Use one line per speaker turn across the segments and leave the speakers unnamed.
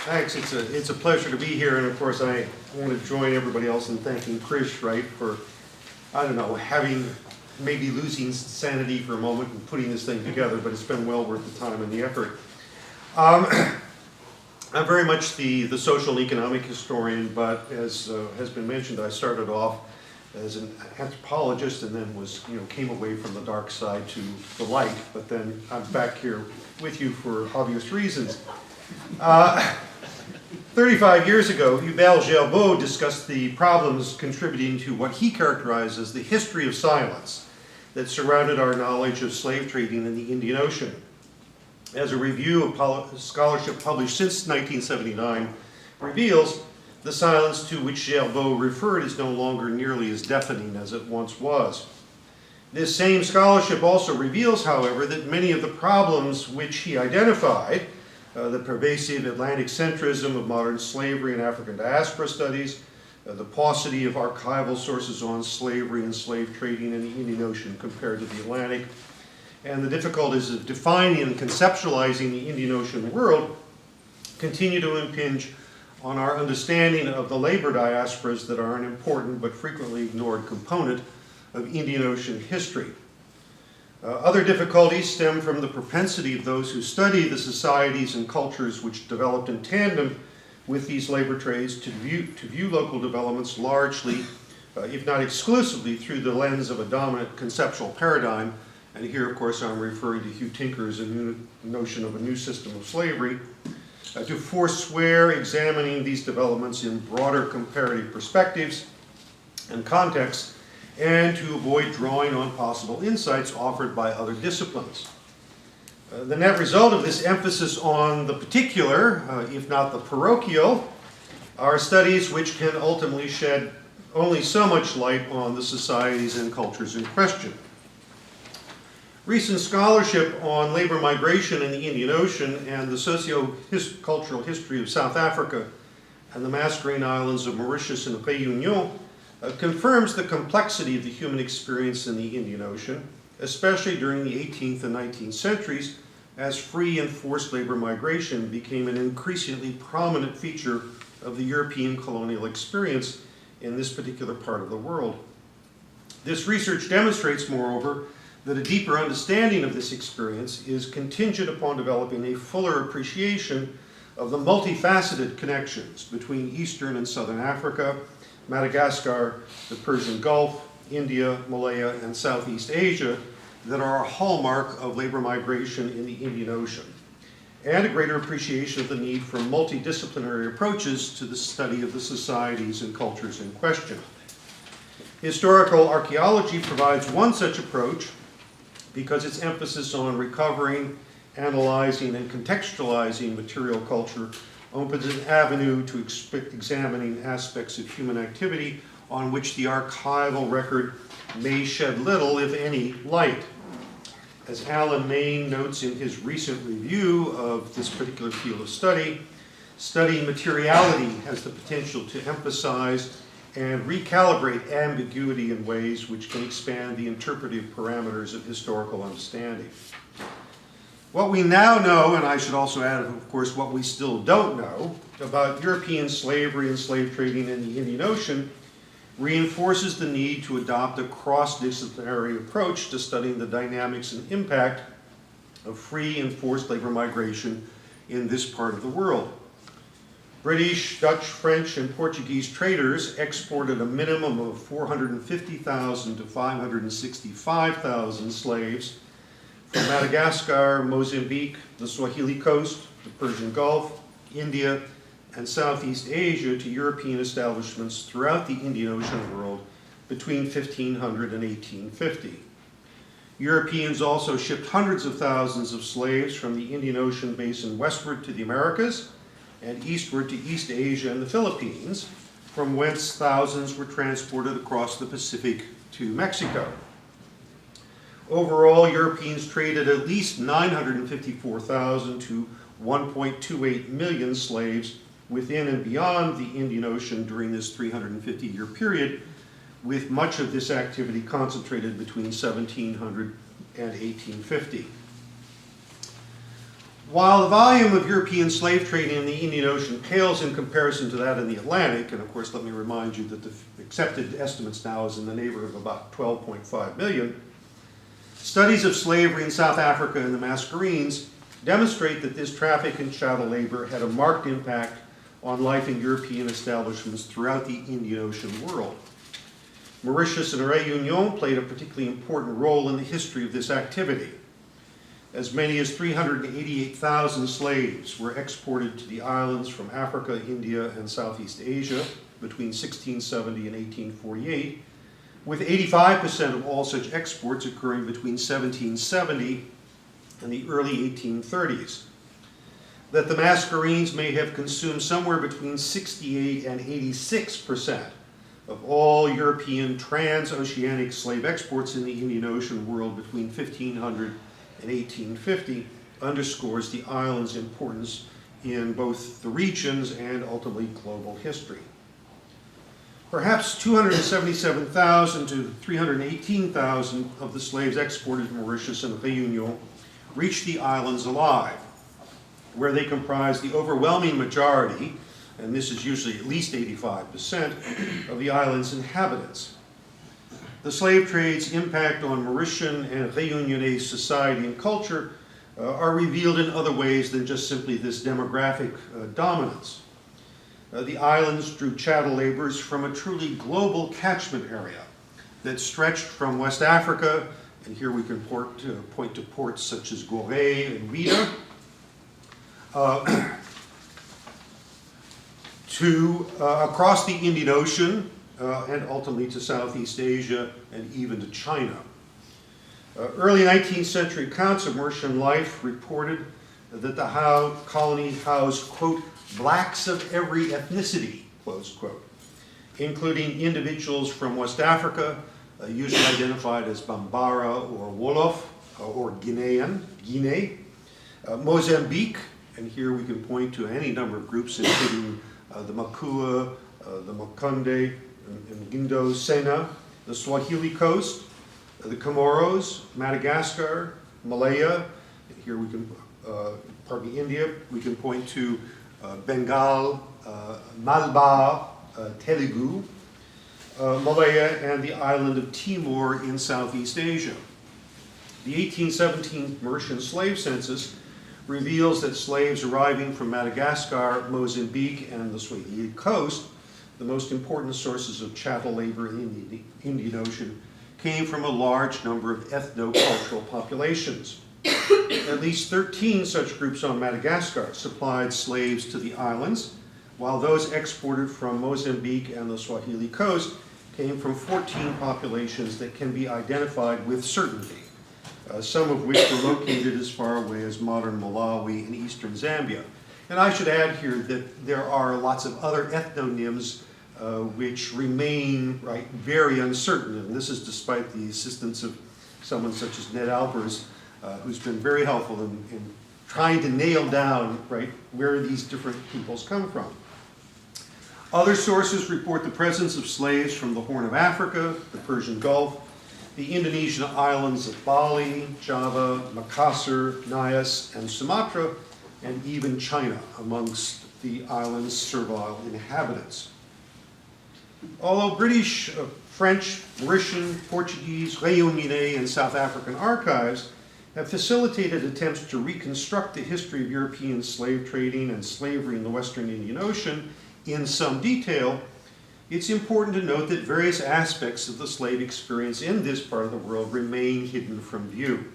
Thanks. It's a pleasure to be here, and of course I want to join everybody else in thanking Krish, right, for, I don't know, having, maybe losing sanity for a moment and putting this thing together, but it's been well worth the time and the effort. I'm very much the social and economic historian, but as has been mentioned, I started off as an anthropologist and then came away from the dark side to the light, but then I'm back here with you for obvious reasons. 35 years ago, Hubert Gerbeau discussed the problems contributing to what he characterized as the history of silence that surrounded our knowledge of slave trading in the Indian Ocean. As a review of scholarship published since 1979 reveals, the silence to which Gerbeau referred is no longer nearly as deafening as it once was. This same scholarship also reveals, however, that many of the problems which he identified, the pervasive Atlantic centrism of modern slavery and African diaspora studies, the paucity of archival sources on slavery and slave trading in the Indian Ocean compared to the Atlantic, and the difficulties of defining and conceptualizing the Indian Ocean world continue to impinge on our understanding of the labor diasporas that are an important but frequently ignored component of Indian Ocean history. Other difficulties stem from the propensity of those who study the societies and cultures which developed in tandem with these labor trades to view local developments largely, if not exclusively, through the lens of a dominant conceptual paradigm. And here, of course, I'm referring to Hugh Tinker's notion of a new system of slavery, to forswear examining these developments in broader comparative perspectives and contexts, and to avoid drawing on possible insights offered by other disciplines. The net result of this emphasis on the particular, if not the parochial, are studies which can ultimately shed only so much light on the societies and cultures in question. Recent scholarship on labor migration in the Indian Ocean and the socio-cultural history of South Africa and the Mascarene Islands of Mauritius and Réunion confirms the complexity of the human experience in the Indian Ocean, especially during the 18th and 19th centuries, as free and forced labor migration became an increasingly prominent feature of the European colonial experience in this particular part of the world. This research demonstrates, moreover, that a deeper understanding of this experience is contingent upon developing a fuller appreciation of the multifaceted connections between Eastern and Southern Africa, Madagascar, the Persian Gulf, India, Malaya, and Southeast Asia that are a hallmark of labor migration in the Indian Ocean, and a greater appreciation of the need for multidisciplinary approaches to the study of the societies and cultures in question. Historical archaeology provides one such approach because its emphasis on recovering, analyzing, and contextualizing material culture opens an avenue to examining aspects of human activity on which the archival record may shed little, if any, light. As Alan Main notes in his recent review of this particular field of study, studying materiality has the potential to emphasize and recalibrate ambiguity in ways which can expand the interpretive parameters of historical understanding. What we now know, and I should also add, of course, what we still don't know about European slavery and slave trading in the Indian Ocean reinforces the need to adopt a cross-disciplinary approach to studying the dynamics and impact of free and forced labor migration in this part of the world. British, Dutch, French, and Portuguese traders exported a minimum of 450,000 to 565,000 slaves from Madagascar, Mozambique, the Swahili coast, the Persian Gulf, India, and Southeast Asia to European establishments throughout the Indian Ocean world between 1500 and 1850. Europeans also shipped hundreds of thousands of slaves from the Indian Ocean basin westward to the Americas and eastward to East Asia and the Philippines, from whence thousands were transported across the Pacific to Mexico. Overall, Europeans traded at least 954,000 to 1.28 million slaves within and beyond the Indian Ocean during this 350-year period, with much of this activity concentrated between 1700 and 1850. While the volume of European slave trading in the Indian Ocean pales in comparison to that in the Atlantic, and of course let me remind you that the accepted estimates now is in the neighborhood of about 12.5 million, studies of slavery in South Africa and the Mascarenes demonstrate that this traffic in chattel labor had a marked impact on life in European establishments throughout the Indian Ocean world. Mauritius and Réunion played a particularly important role in the history of this activity. As many as 388,000 slaves were exported to the islands from Africa, India, and Southeast Asia between 1670 and 1848, with 85% of all such exports occurring between 1770 and the early 1830s. That the Mascarenes may have consumed somewhere between 68 and 86% of all European transoceanic slave exports in the Indian Ocean world between 1500 and 1850 underscores the island's importance in both the regions and ultimately global history. Perhaps 277,000 to 318,000 of the slaves exported to Mauritius and Réunion reached the islands alive, where they comprise the overwhelming majority, and this is usually at least 85%, of the island's inhabitants. The slave trade's impact on Mauritian and Réunionnais society and culture are revealed in other ways than just simply this demographic dominance. The islands drew chattel laborers from a truly global catchment area that stretched from West Africa, and here we can point to ports such as Gorée and Ouidah, to across the Indian Ocean, and ultimately to Southeast Asia and even to China. Early 19th century accounts of Mauritian life reported that the colony housed, quote, blacks of every ethnicity, close quote, including individuals from West Africa, usually identified as Bambara or Wolof or Guinea, Mozambique, and here we can point to any number of groups including the Makua, the Makonde, and Gindo Sena, the Swahili coast, the Comoros, Madagascar, Malaya, and here we can, India, we can point to Bengal, Malabar, Telugu, Malaya, and the island of Timor in Southeast Asia. The 1817 Mauritian slave census reveals that slaves arriving from Madagascar, Mozambique, and the Swahili coast, the most important sources of chattel labor in the Indian Ocean, came from a large number of ethno-cultural populations. At least 13 such groups on Madagascar supplied slaves to the islands, while those exported from Mozambique and the Swahili coast came from 14 populations that can be identified with certainty, some of which were located as far away as modern Malawi and eastern Zambia. And I should add here that there are lots of other ethnonyms which remain very uncertain, and this is despite the assistance of someone such as Ned Alpers, who's been very helpful in trying to nail down where these different peoples come from. Other sources report the presence of slaves from the Horn of Africa, the Persian Gulf, the Indonesian islands of Bali, Java, Makassar, Nias, and Sumatra, and even China amongst the island's servile inhabitants. Although British, French, Mauritian, Portuguese, Réunionnais, and South African archives have facilitated attempts to reconstruct the history of European slave trading and slavery in the Western Indian Ocean in some detail, it's important to note that various aspects of the slave experience in this part of the world remain hidden from view.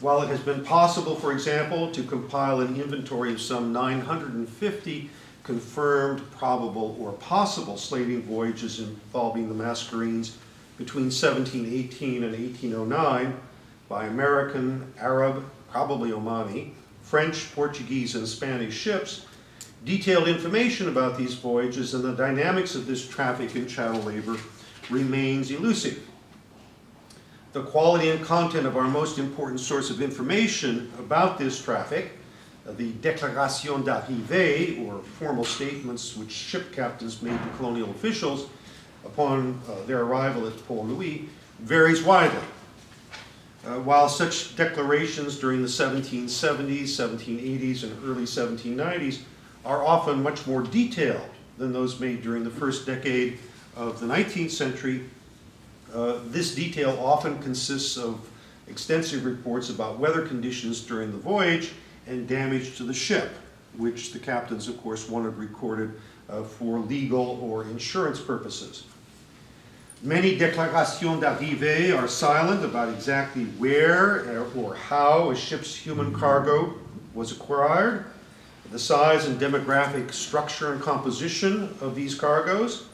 While it has been possible, for example, to compile an inventory of some 950 confirmed, probable, or possible slaving voyages involving the Mascarenes between 1718 and 1809 by American, Arab, probably Omani, French, Portuguese, and Spanish ships, detailed information about these voyages and the dynamics of this traffic in chattel labor remains elusive. The quality and content of our most important source of information about this traffic, the Déclaration d'Arrivée, or formal statements which ship captains made to colonial officials upon their arrival at Port Louis, varies widely. While such declarations during the 1770s, 1780s, and early 1790s are often much more detailed than those made during the first decade of the 19th century, this detail often consists of extensive reports about weather conditions during the voyage and damage to the ship, which the captains, of course, wanted recorded for legal or insurance purposes. Many déclarations d'arrivée are silent about exactly where or how a ship's human cargo was acquired, the size and demographic structure and composition of these cargoes,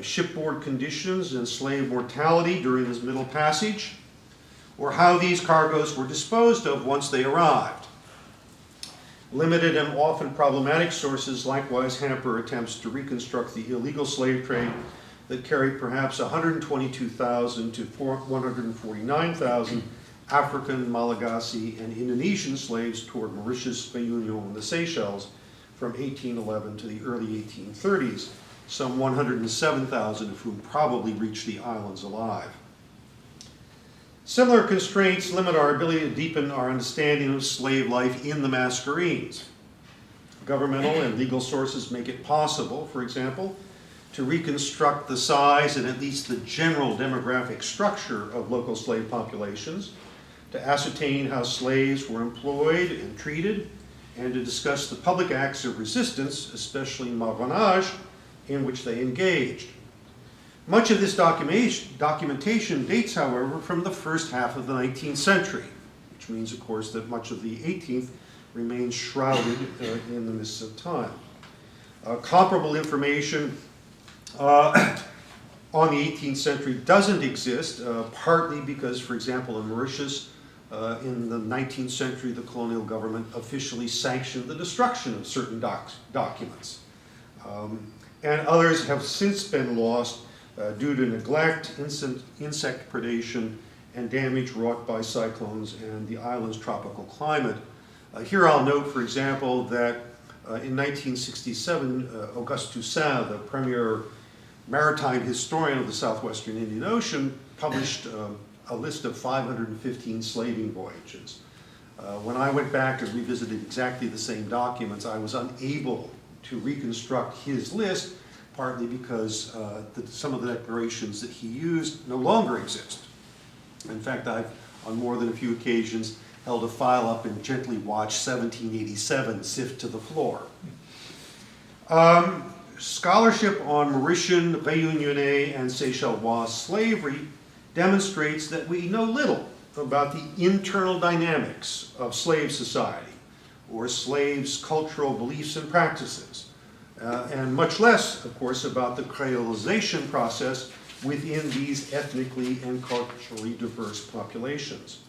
shipboard conditions and slave mortality during this middle passage, or how these cargoes were disposed of once they arrived. Limited and often problematic sources likewise hamper attempts to reconstruct the illegal slave trade that carried perhaps 122,000 to 149,000 African, Malagasy, and Indonesian slaves toward Mauritius, Réunion, and the Seychelles from 1811 to the early 1830s, some 107,000 of whom probably reached the islands alive. Similar constraints limit our ability to deepen our understanding of slave life in the Mascarenes. Governmental and legal sources make it possible, for example, to reconstruct the size and at least the general demographic structure of local slave populations, to ascertain how slaves were employed and treated, and to discuss the public acts of resistance, especially marronage, in which they engaged. Much of this documentation dates, however, from the first half of the 19th century, which means, of course, that much of the 18th remains shrouded in the mists of time. Comparable information on the 18th century doesn't exist, partly because, for example, in Mauritius, in the 19th century, the colonial government officially sanctioned the destruction of certain documents. And others have since been lost due to neglect, insect predation, and damage wrought by cyclones and the island's tropical climate. Here I'll note, for example, that in 1967, Auguste Toussaint, the premier maritime historian of the southwestern Indian Ocean, published a list of 515 slaving voyages. When I went back and revisited exactly the same documents, I was unable to reconstruct his list, partly because some of the declarations that he used no longer exist. In fact, I've, on more than a few occasions, held a file up and gently watched 1787 sift to the floor. Scholarship on Mauritian, Réunionnais, and Seychellois slavery demonstrates that we know little about the internal dynamics of slave society or slaves' cultural beliefs and practices, and much less, of course, about the creolization process within these ethnically and culturally diverse populations.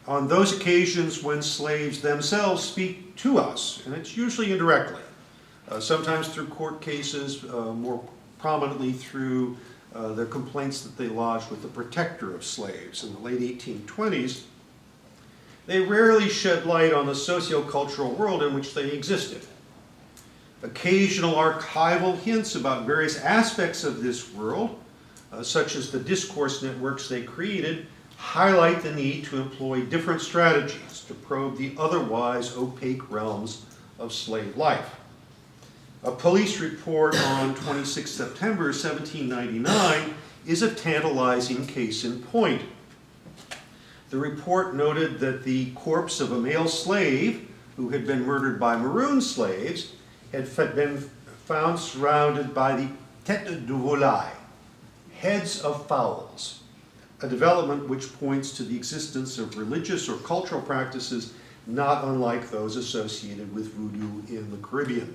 On those occasions when slaves themselves speak to us, and it's usually indirectly, sometimes through court cases, more prominently through their complaints that they lodged with the protector of slaves in the late 1820s, they rarely shed light on the socio-cultural world in which they existed. Occasional archival hints about various aspects of this world, such as the discourse networks they created, highlight the need to employ different strategies to probe the otherwise opaque realms of slave life. A police report on 26 September 1799 is a tantalizing case in point. The report noted that the corpse of a male slave who had been murdered by maroon slaves had been found surrounded by the tête de volaille, heads of fowls, a development which points to the existence of religious or cultural practices not unlike those associated with voodoo in the Caribbean.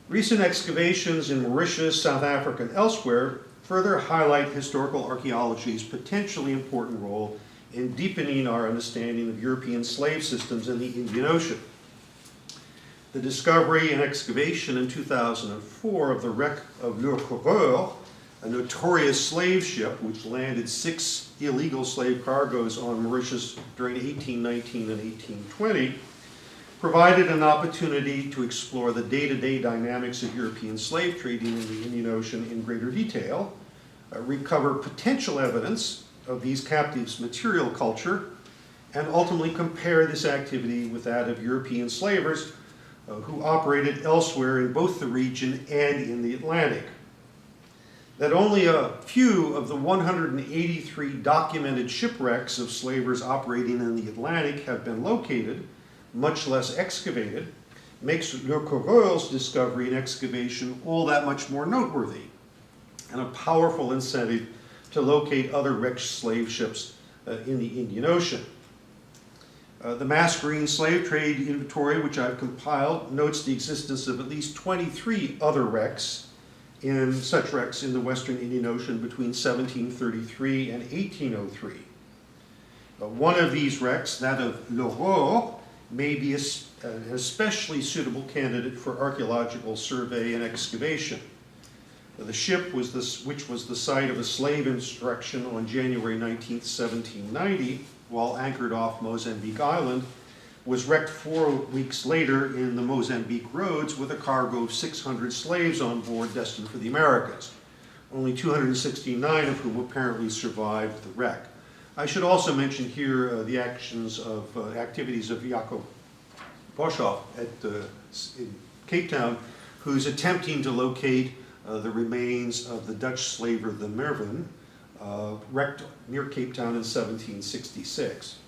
Recent excavations in Mauritius, South Africa, and elsewhere further highlight historical archaeology's potentially important role in deepening our understanding of European slave systems in the Indian Ocean. The discovery and excavation in 2004 of the wreck of Le Coureur, a notorious slave ship which landed 6 illegal slave cargoes on Mauritius during 1819 and 1820, provided an opportunity to explore the day-to-day dynamics of European slave trading in the Indian Ocean in greater detail, recover potential evidence of these captives' material culture and ultimately compare this activity with that of European slavers who operated elsewhere in both the region and in the Atlantic. That only a few of the 183 documented shipwrecks of slavers operating in the Atlantic have been located, much less excavated, makes Le Coureur's discovery and excavation all that much more noteworthy and a powerful incentive to locate other wrecked slave ships in the Indian Ocean. The Mascarene slave trade inventory, which I've compiled, notes the existence of at least 23 other wrecks in the Western Indian Ocean between 1733 and 1803. One of these wrecks, that of L'Aurore, may be an especially suitable candidate for archaeological survey and excavation. The ship, which was the site of a slave insurrection on January 19, 1790, while anchored off Mozambique Island, was wrecked 4 weeks later in the Mozambique roads with a cargo of 600 slaves on board destined for the Americas, only 269 of whom apparently survived the wreck. I should also mention here the activities of Jacob Boshoff in Cape Town, who's attempting to locate the remains of the Dutch slaver, the Mervyn, wrecked near Cape Town in 1766.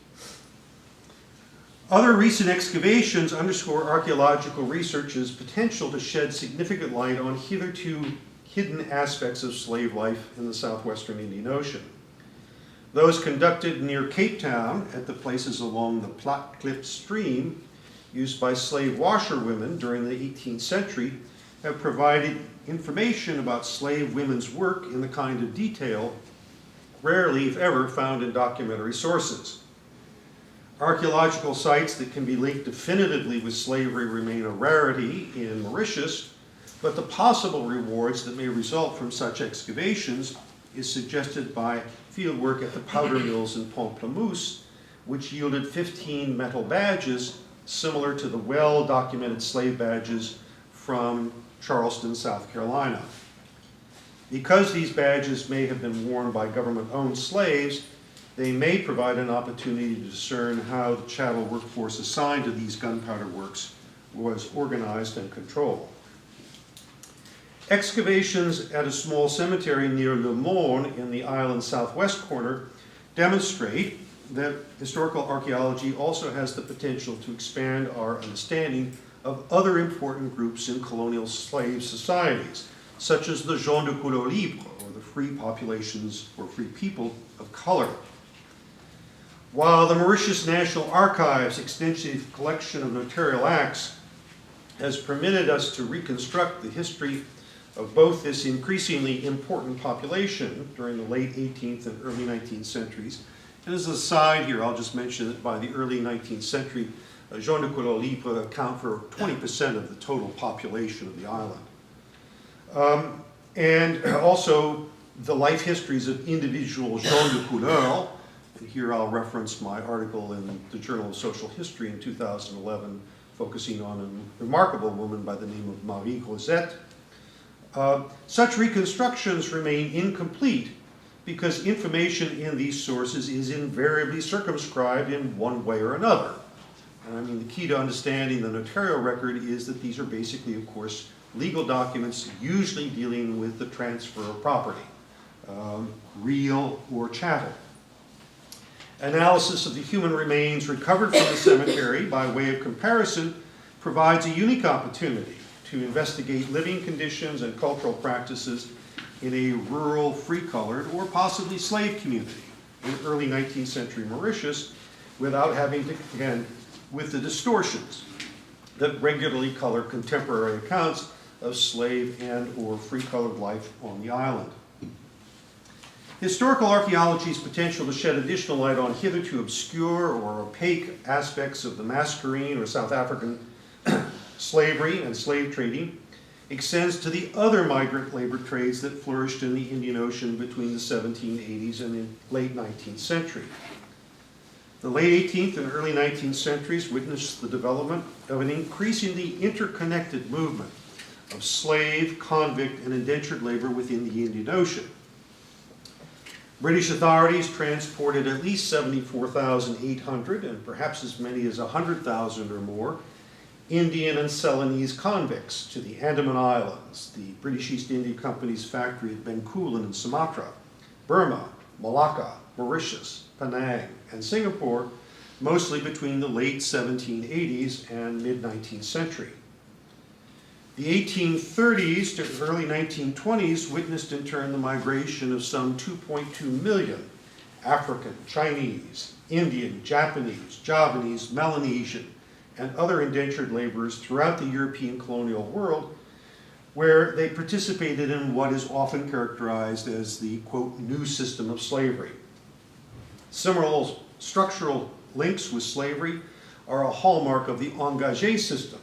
Other recent excavations underscore archaeological research's potential to shed significant light on hitherto hidden aspects of slave life in the southwestern Indian Ocean. Those conducted near Cape Town at the places along the Platte Cliff stream used by slave washerwomen during the 18th century have provided information about slave women's work in the kind of detail rarely, if ever, found in documentary sources. Archaeological sites that can be linked definitively with slavery remain a rarity in Mauritius, but the possible rewards that may result from such excavations is suggested by fieldwork at the powder mills in Pamplemousse, which yielded 15 metal badges similar to the well-documented slave badges from Charleston, South Carolina. Because these badges may have been worn by government-owned slaves, they may provide an opportunity to discern how the chattel workforce assigned to these gunpowder works was organized and controlled. Excavations at a small cemetery near Le Morne in the island's southwest corner demonstrate that historical archaeology also has the potential to expand our understanding of other important groups in colonial slave societies, such as the gens de couleur libre, or the free populations or free people of color. While the Mauritius National Archives' extensive collection of notarial acts has permitted us to reconstruct the history of both this increasingly important population during the late 18th and early 19th centuries, and as an aside here, I'll just mention that by the early 19th century, gens de couleur libre account for 20% of the total population of the island. And also the life histories of individual gens de couleur. And here I'll reference my article in the Journal of Social History in 2011, focusing on a remarkable woman by the name of Marie Rosette. Such reconstructions remain incomplete because information in these sources is invariably circumscribed in one way or another. And I mean, the key to understanding the notarial record is that these are basically, of course, legal documents usually dealing with the transfer of property, real or chattel. Analysis of the human remains recovered from the cemetery by way of comparison provides a unique opportunity to investigate living conditions and cultural practices in a rural, free-colored, or possibly slave community in early 19th century Mauritius without having to contend with the distortions that regularly color contemporary accounts of slave and or free-colored life on the island. Historical archaeology's potential to shed additional light on hitherto obscure or opaque aspects of the Mascarene or South African slavery and slave trading extends to the other migrant labor trades that flourished in the Indian Ocean between the 1780s and the late 19th century. The late 18th and early 19th centuries witnessed the development of an increasingly interconnected movement of slave, convict, and indentured labor within the Indian Ocean. British authorities transported at least 74,800 and perhaps as many as 100,000 or more Indian and Ceylonese convicts to the Andaman Islands, the British East India Company's factory at Bencoolen in Sumatra, Burma, Malacca, Mauritius, Penang, and Singapore, mostly between the late 1780s and mid-19th century. The 1830s to early 1920s witnessed in turn the migration of some 2.2 million African, Chinese, Indian, Japanese, Javanese, Melanesian, and other indentured laborers throughout the European colonial world, where they participated in what is often characterized as the, quote, new system of slavery. Similar structural links with slavery are a hallmark of the engagé system,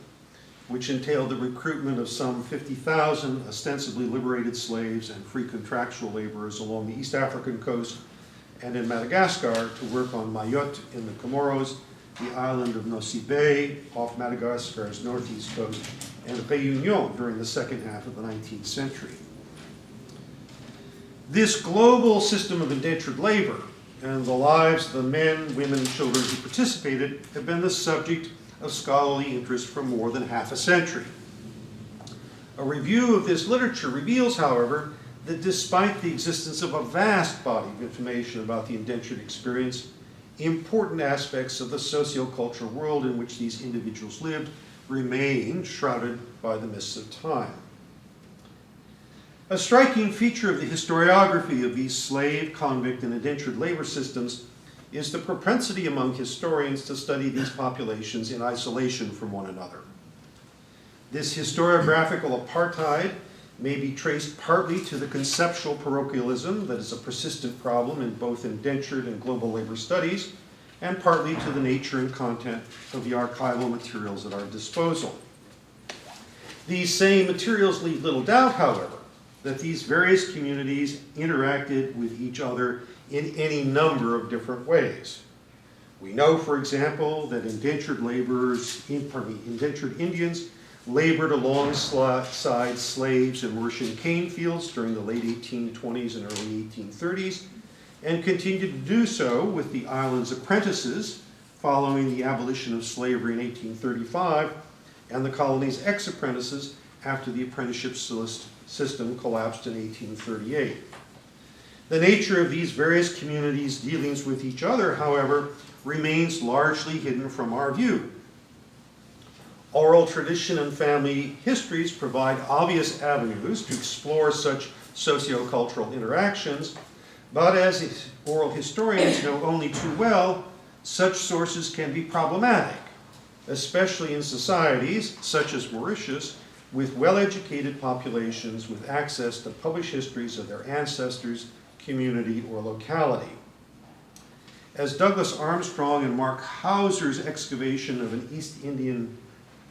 which entailed the recruitment of some 50,000 ostensibly liberated slaves and free contractual laborers along the East African coast and in Madagascar to work on Mayotte in the Comoros, the island of Nosy Be off Madagascar's northeast coast, and Réunion during the second half of the 19th century. This global system of indentured labor and the lives of the men, women, and children who participated have been the subject of scholarly interest for more than half a century. A review of this literature reveals, however, that despite the existence of a vast body of information about the indentured experience, important aspects of the sociocultural world in which these individuals lived remain shrouded by the mists of time. A striking feature of the historiography of these slave, convict, and indentured labor systems is the propensity among historians to study these populations in isolation from one another. This historiographical apartheid may be traced partly to the conceptual parochialism that is a persistent problem in both indentured and global labor studies, and partly to the nature and content of the archival materials at our disposal. These same materials leave little doubt, however, that these various communities interacted with each other in any number of different ways. We know, for example, that indentured Indians labored alongside slaves in Mauritian cane fields during the late 1820s and early 1830s, and continued to do so with the island's apprentices following the abolition of slavery in 1835, and the colony's ex-apprentices after the apprenticeship system collapsed in 1838. The nature of these various communities' dealings with each other, however, remains largely hidden from our view. Oral tradition and family histories provide obvious avenues to explore such sociocultural interactions, but as oral historians know only too well, such sources can be problematic, especially in societies such as Mauritius, with well-educated populations with access to published histories of their ancestors, community, or locality. As Douglas Armstrong and Mark Hauser's excavation of an East Indian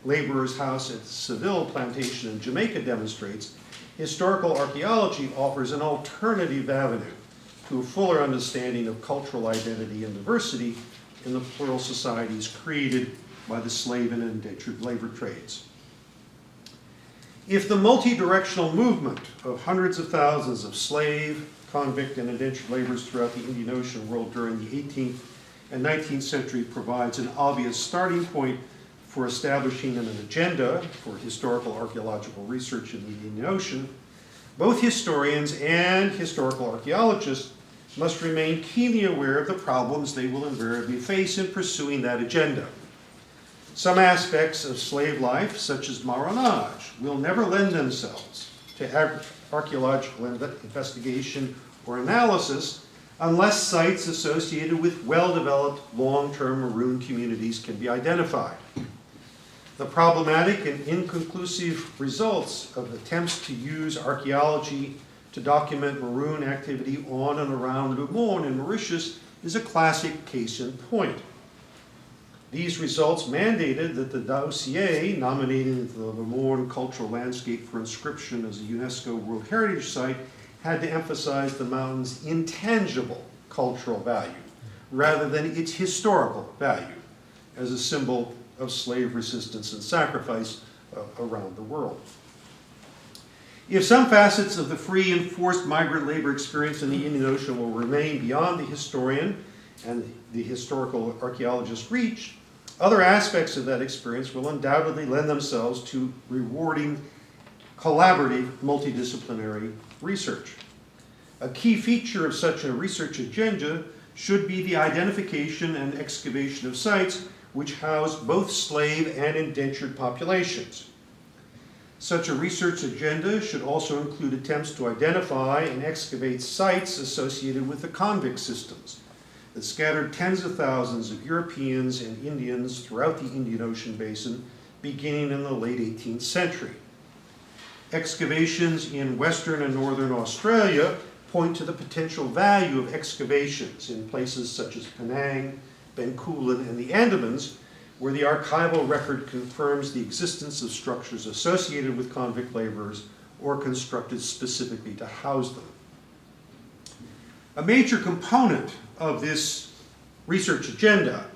laborer's house at Seville Plantation in Jamaica demonstrates, historical archaeology offers an alternative avenue to a fuller understanding of cultural identity and diversity in the plural societies created by the slave and indentured labor trades. If the multi-directional movement of hundreds of thousands of slave, convict, and indentured laborers throughout the Indian Ocean world during the 18th and 19th century provides an obvious starting point for establishing an agenda for historical archaeological research in the Indian Ocean, both historians and historical archaeologists must remain keenly aware of the problems they will invariably face in pursuing that agenda. Some aspects of slave life, such as marronage, will never lend themselves to archaeological investigation or analysis unless sites associated with well-developed long-term maroon communities can be identified. The problematic and inconclusive results of attempts to use archaeology to document maroon activity on and around Le Morne in Mauritius is a classic case in point. These results mandated that the dossier nominating the Le Morne cultural landscape for inscription as a UNESCO World Heritage Site had to emphasize the mountain's intangible cultural value rather than its historical value as a symbol of slave resistance and sacrifice around the world. If some facets of the free and forced migrant labor experience in the Indian Ocean will remain beyond the historian and the historical archaeologist's reach, other aspects of that experience will undoubtedly lend themselves to rewarding collaborative, multidisciplinary research. A key feature of such a research agenda should be the identification and excavation of sites which house both slave and indentured populations. Such a research agenda should also include attempts to identify and excavate sites associated with the convict systems that scattered tens of thousands of Europeans and Indians throughout the Indian Ocean basin beginning in the late 18th century. Excavations in Western and Northern Australia point to the potential value of excavations in places such as Penang, Bencoolen, and the Andamans, where the archival record confirms the existence of structures associated with convict laborers or constructed specifically to house them. A major component of this research agenda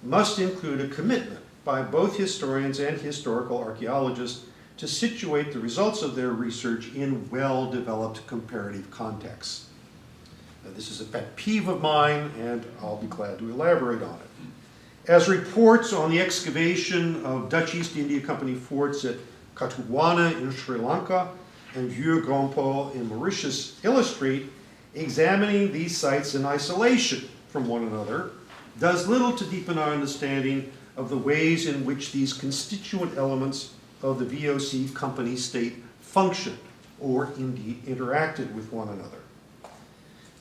must include a commitment by both historians and historical archaeologists to situate the results of their research in well-developed comparative contexts. Now, this is a pet peeve of mine, and I'll be glad to elaborate on it. As reports on the excavation of Dutch East India Company forts at Kathuwana in Sri Lanka and Vieux Grandport in Mauritius illustrate, examining these sites in isolation from one another does little to deepen our understanding of the ways in which these constituent elements of the VOC company state functioned or indeed interacted with one another.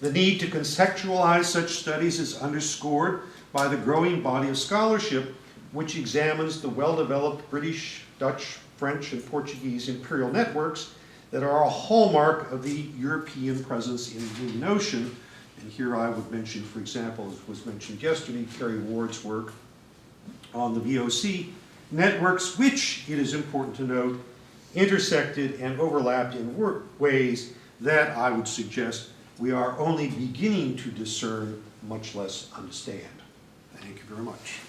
The need to contextualize such studies is underscored by the growing body of scholarship which examines the well-developed British, Dutch, French, and Portuguese imperial networks that are a hallmark of the European presence in the Indian Ocean. And here I would mention, for example, as was mentioned yesterday, Kerry Ward's work on the VOC networks, which, it is important to note, intersected and overlapped in ways that I would suggest we are only beginning to discern, much less understand. Thank you very much.